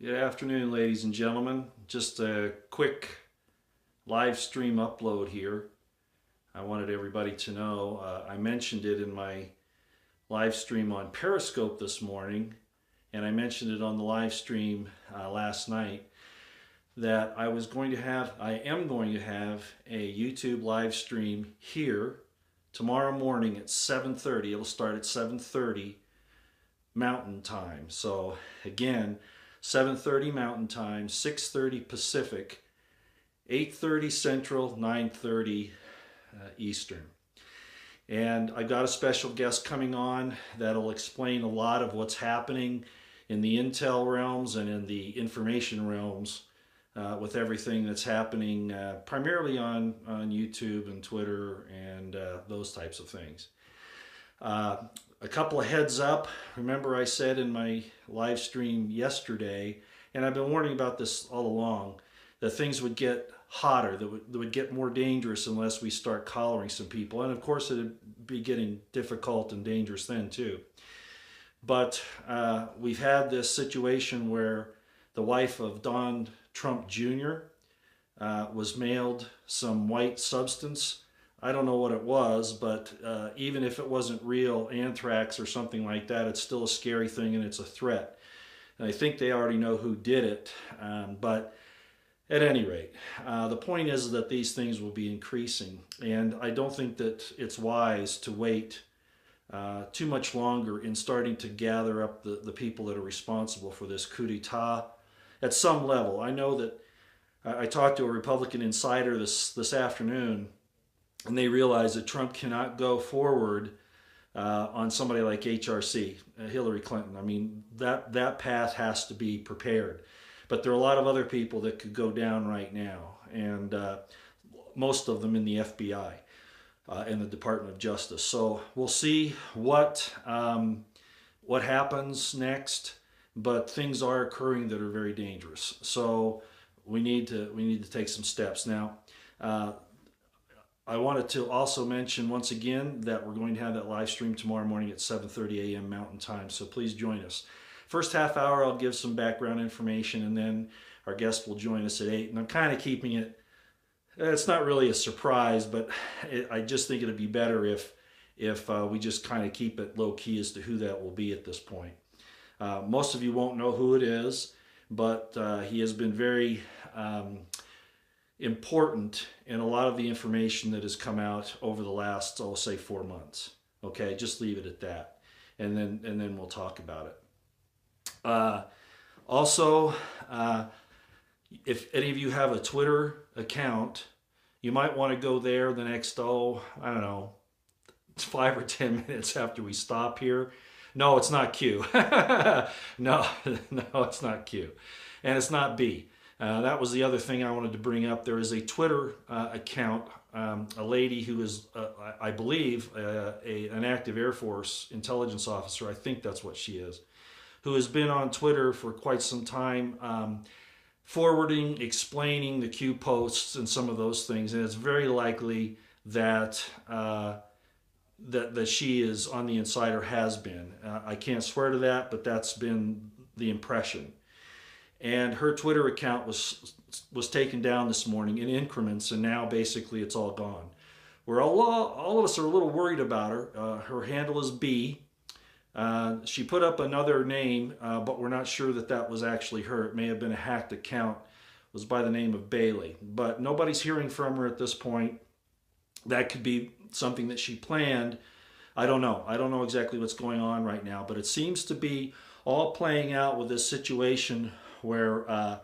Good afternoon, ladies and gentlemen. Just a quick live stream upload here. I wanted everybody to know, I mentioned it in my live stream on Periscope this morning, and I mentioned it on the live stream last night, that I am going to have a YouTube live stream here tomorrow morning at 7:30. It'll start at 7:30 Mountain Time. So again, 7:30 Mountain Time, 6:30 Pacific, 8:30 Central, 9:30 Eastern. And I've got a special guest coming on that'll explain a lot of what's happening in the intel realms and in the information realms with everything that's happening primarily on YouTube and Twitter and those types of things. A couple of heads up. Remember I said in my live stream yesterday, and I've been warning about this all along, that things would get hotter, that would get more dangerous unless we start collaring some people. And of course it'd be getting difficult and dangerous then too. But we've had this situation where the wife of Don Trump Jr. Was mailed some white substance. I don't know what it was, but even if it wasn't real anthrax or something like that, it's still a scary thing and it's a threat. And I think they already know who did it, but at any rate, the point is that these things will be increasing, and I don't think that it's wise to wait too much longer in starting to gather up the people that are responsible for this coup d'etat at some level. I know that I talked to a Republican insider this afternoon, and they realize that Trump cannot go forward on somebody like HRC, Hillary Clinton. I mean, that path has to be prepared. But there are a lot of other people that could go down right now, and most of them in the FBI and the Department of Justice. So we'll see what happens next, but things are occurring that are very dangerous. So we need to take some steps now. I wanted to also mention once again that we're going to have that live stream tomorrow morning at 7:30 a.m. Mountain Time, so please join us. First half hour I'll give some background information, and then our guest will join us at 8. And I'm kind of keeping it, it's not really a surprise, but I just think it'd be better if we just kind of keep it low key as to who that will be at this point. Most of you won't know who it is, but he has been very important in a lot of the information that has come out over the last, I'll say, 4 months. Okay, just leave it at that, and then we'll talk about it. Also, if any of you have a Twitter account, you might want to go there the next, I don't know, 5 or 10 minutes after we stop here. No, it's not Q. No, it's not Q, and it's not B. That was the other thing I wanted to bring up. There is a Twitter account, a lady who is, I believe, an active Air Force intelligence officer. I think that's what she is, who has been on Twitter for quite some time, forwarding, explaining the Q posts and some of those things. And it's very likely that that she is on the inside or has been. I can't swear to that, but that's been the impression. And her Twitter account was taken down this morning in increments, and now basically it's all gone. We're all of us are a little worried about her. Her handle is B. She put up another name, but we're not sure that was actually her. It may have been a hacked account. It was by the name of Bailey, but nobody's hearing from her at this point. That could be something that she planned. I don't know. I don't know exactly what's going on right now, but it seems to be all playing out with this situation where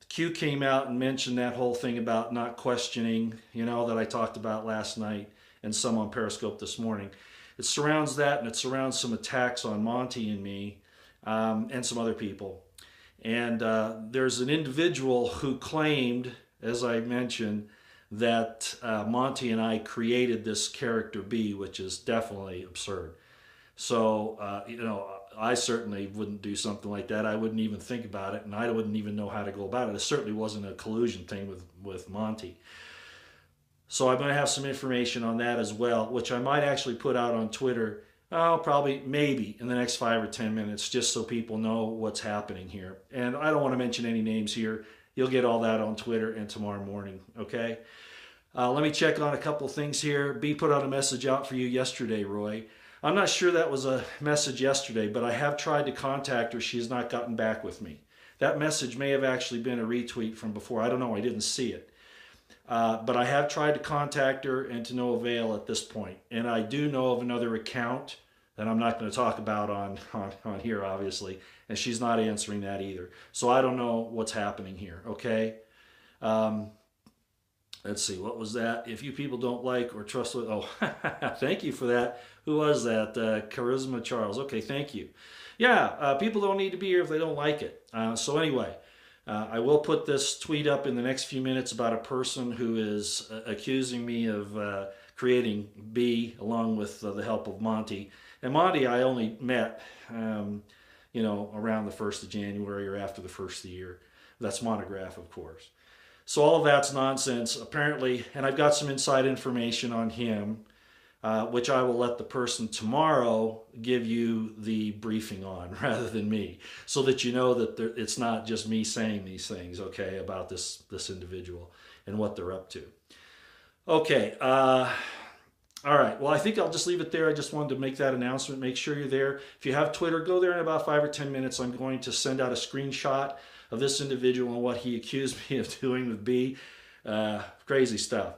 Q came out and mentioned that whole thing about not questioning, that I talked about last night and some on Periscope this morning. It surrounds that, and it surrounds some attacks on Monty and me and some other people. And there's an individual who claimed, as I mentioned, that Monty and I created this character B, which is definitely absurd. So, I certainly wouldn't do something like that. I wouldn't even think about it, and I wouldn't even know how to go about it. It certainly wasn't a collusion thing with Monty. So I'm going to have some information on that as well, which I might actually put out on Twitter Oh, probably, maybe in the next 5 or 10 minutes, just so people know what's happening here. And I don't want to mention any names here. You'll get all that on Twitter and tomorrow morning, okay? Let me check on a couple things here. B put out a message out for you yesterday, Roy. I'm not sure that was a message yesterday, but I have tried to contact her. She has not gotten back with me. That message may have actually been a retweet from before. I don't know. I didn't see it. But I have tried to contact her and to no avail at this point. And I do know of another account that I'm not going to talk about on here, obviously. And she's not answering that either. So I don't know what's happening here, okay? Um, let's see, what was that? If you people don't like or trust, oh, thank you for that. Who was that? Charisma Charles. Okay, thank you. Yeah, people don't need to be here if they don't like it. So anyway, I will put this tweet up in the next few minutes about a person who is accusing me of creating B along with the help of Monty. And Monty I only met, around the 1st of January or after the first of the year. That's Monograph, of course. So all of that's nonsense, apparently, and I've got some inside information on him, which I will let the person tomorrow give you the briefing on rather than me, so that you know that it's not just me saying these things, okay, about this individual and what they're up to. Okay, all right, well, I think I'll just leave it there. I just wanted to make that announcement. Make sure you're there. If you have Twitter, go there in about 5 or 10 minutes. I'm going to send out a screenshot of this individual and what he accused me of doing with B. Crazy stuff.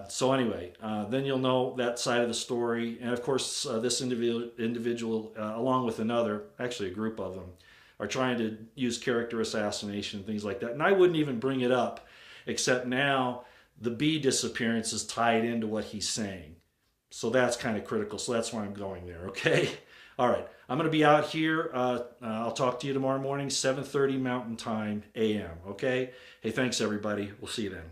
So anyway, then you'll know that side of the story. And of course, this individual along with another, actually a group of them, are trying to use character assassination and things like that. And I wouldn't even bring it up, except now the B disappearance is tied into what he's saying. So that's kind of critical. So that's why I'm going there, okay? All right, I'm going to be out here. I'll talk to you tomorrow morning, 7:30 Mountain Time, a.m., okay? Hey, thanks, everybody. We'll see you then.